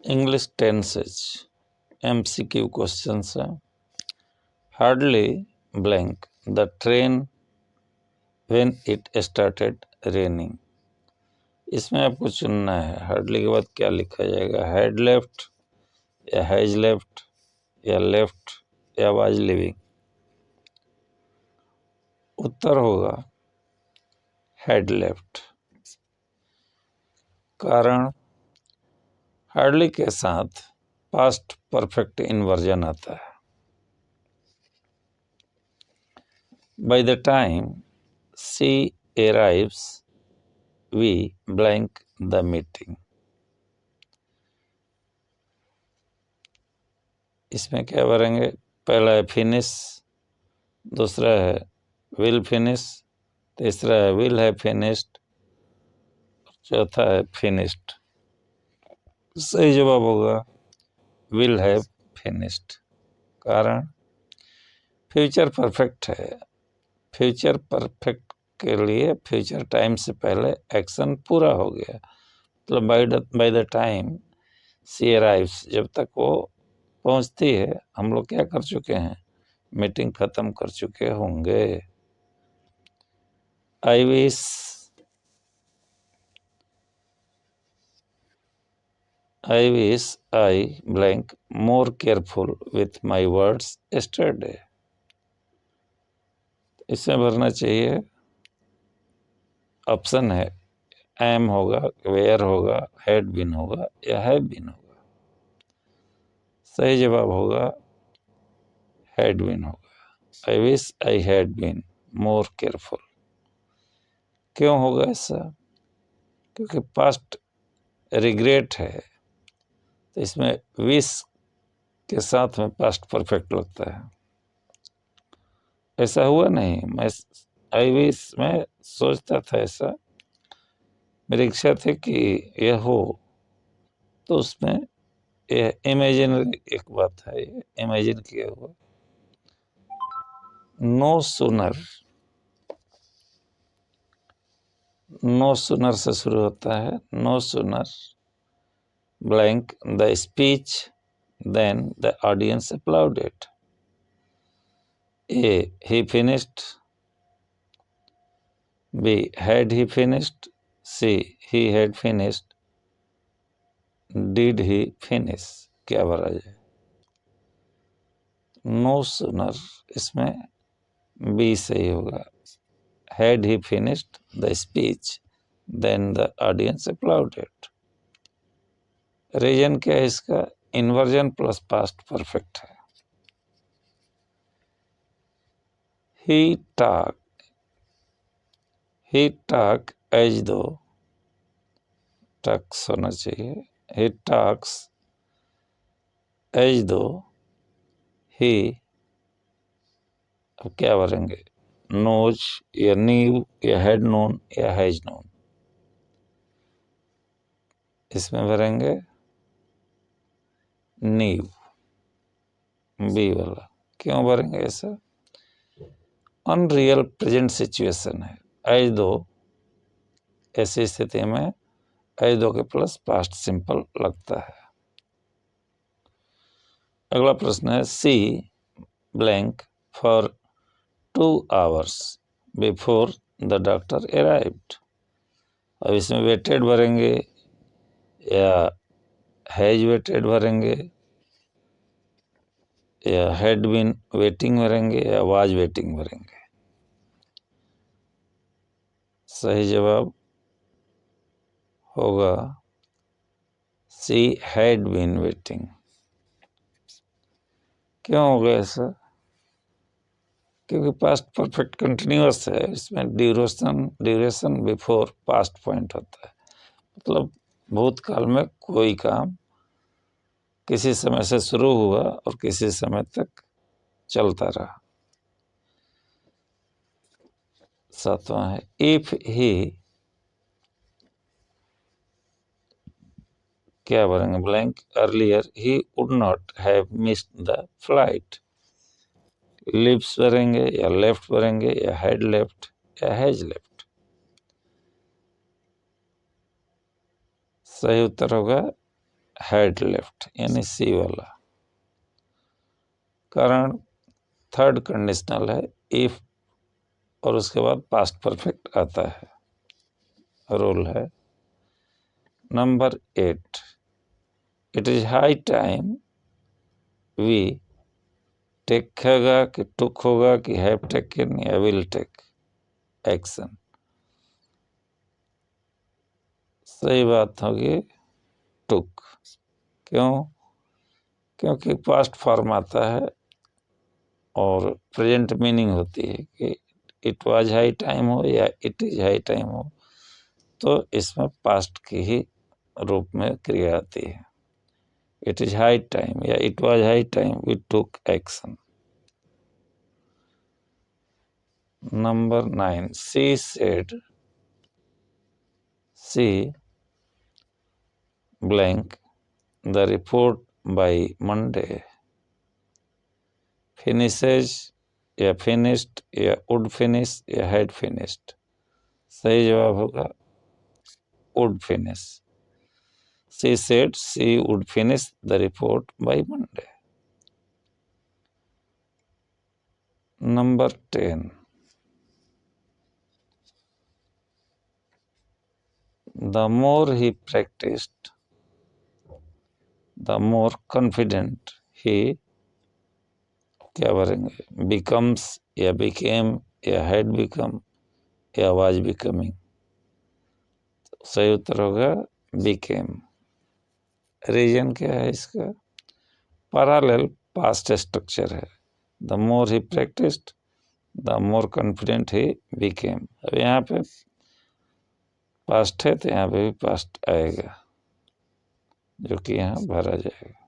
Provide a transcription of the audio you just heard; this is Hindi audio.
इंग्लिश टेंसेज MCQ क्वेश्चंस है। Hardly blank the train when it started raining. इसमें आपको चुनना है हार्डली के बाद क्या लिखा जाएगा, हैड लेफ्ट या हैज लेफ्ट या लेफ्ट या वाज लिविंग। उत्तर होगा हैड लेफ्ट। कारण हार्डली के साथ पास्ट परफेक्ट इन्वर्जन आता है। By the time she arrives we blank the meeting. इसमें क्या भरेंगे, पहला है फिनिश, दूसरा है विल फिनिश, तीसरा है विल हैव फिनिश्ड, चौथा है फिनिश्ड। सही जवाब होगा विल हैव फिनिश्ड। कारण फ्यूचर परफेक्ट है। फ्यूचर परफेक्ट के लिए फ्यूचर टाइम से पहले एक्शन पूरा हो गया, मतलब bye the time she arrives, जब तक वो पहुंचती है हम लोग क्या कर चुके हैं, मीटिंग खत्म कर चुके होंगे। आई wish I blank more careful with my words yesterday. इसमें भरना चाहिए, ऑप्शन है एम होगा, वेयर होगा, हैड बीन होगा या हैव बीन होगा। सही जवाब होगा हैड बीन होगा। I wish I had been more careful. क्यों होगा ऐसा, क्योंकि पास्ट रिग्रेट है, तो इसमें विश के साथ में पास्ट परफेक्ट लगता है। ऐसा हुआ नहीं, मैं आई विश में सोचता था ऐसा, मेरी इच्छा थी कि यह हो, तो उसमें यह इमेजिनरी एक बात है, ये इमेजिन किया हुआ। नो सुनर से शुरू होता है। No sooner blank the speech then the audience applauded. A, he finished. B, had he finished. C, he had finished. Did he finish? क्या भरा जाए, नो सुनर इसमें बी सही होगा। Had he finished the speech, then the audience applauded. Reason क्या है इसका, इन्वर्जन प्लस पास्ट परफेक्ट है। He talk as though, talks होना चाहिए। He talks as though he, अब क्या भरेंगे, नोज या न्यू या हैड नोन या हैज नोन। इसमें भरेंगे न्यू, बी वाला। क्यों भरेंगे ऐसा, अनरियल प्रेजेंट सिचुएशन है। एज दो, ऐसी स्थिति में एज दो के प्लस पास्ट सिंपल लगता है। अगला प्रश्न है, C blank for 2 hours before the doctor arrived. अब इसमें वेटेड भरेंगे या हैज वेटेड भरेंगे या हैड बीन वेटिंग भरेंगे या वाज वेटिंग भरेंगे। सही जवाब होगा सी हैड बीन वेटिंग। क्यों होगा ऐसा, क्योंकि पास्ट परफेक्ट कंटिन्यूअस है, इसमें ड्यूरेशन बिफोर पास्ट पॉइंट होता है, मतलब भूतकाल में कोई काम किसी समय से शुरू हुआ और किसी समय तक चलता रहा। 7वां है, इफ ही, क्या भरेंगे, blank earlier he would not have missed the flight. Leaves भरेंगे या लेफ्ट भरेंगे या हैड लेफ्ट या हैज लेफ्ट। सही उत्तर होगा हैड लेफ्ट, यानी सी वाला। कारण थर्ड कंडीशनल है, इफ और उसके बाद पास्ट परफेक्ट आता है, रूल है। Number 8, it is high time we take होगा कि टुक होगा कि हैव टेकन या विल टेक एक्शन। सही बात होगी टुक। क्यों? क्योंकि पास्ट फॉर्म आता है और प्रेजेंट मीनिंग होती है कि इट वाज हाई टाइम हो या इट इज हाई टाइम हो, तो इसमें पास्ट की ही रूप में क्रिया आती है। इट इज हाई टाइम या it was high time we took action. Number 9, she said she blank the report by Monday. Finishes या फिनिश्ड या वुड फिनिश या हैड फिनिश्ड। सही जवाब होगा would finish. She said she would finish the report by Monday. Number 10. The more he practiced, the more confident he क्या भरेंगे? becomes या became या had become या was becoming। सही उत्तर होगा became। रीजन क्या है इसका? पैरेलल पास्ट स्ट्रक्चर है। The more he practised the more confident he became. अब यहाँ पे पास्ट है तो यहाँ पे भी पास्ट आएगा, जो कि यहाँ भरा जाएगा।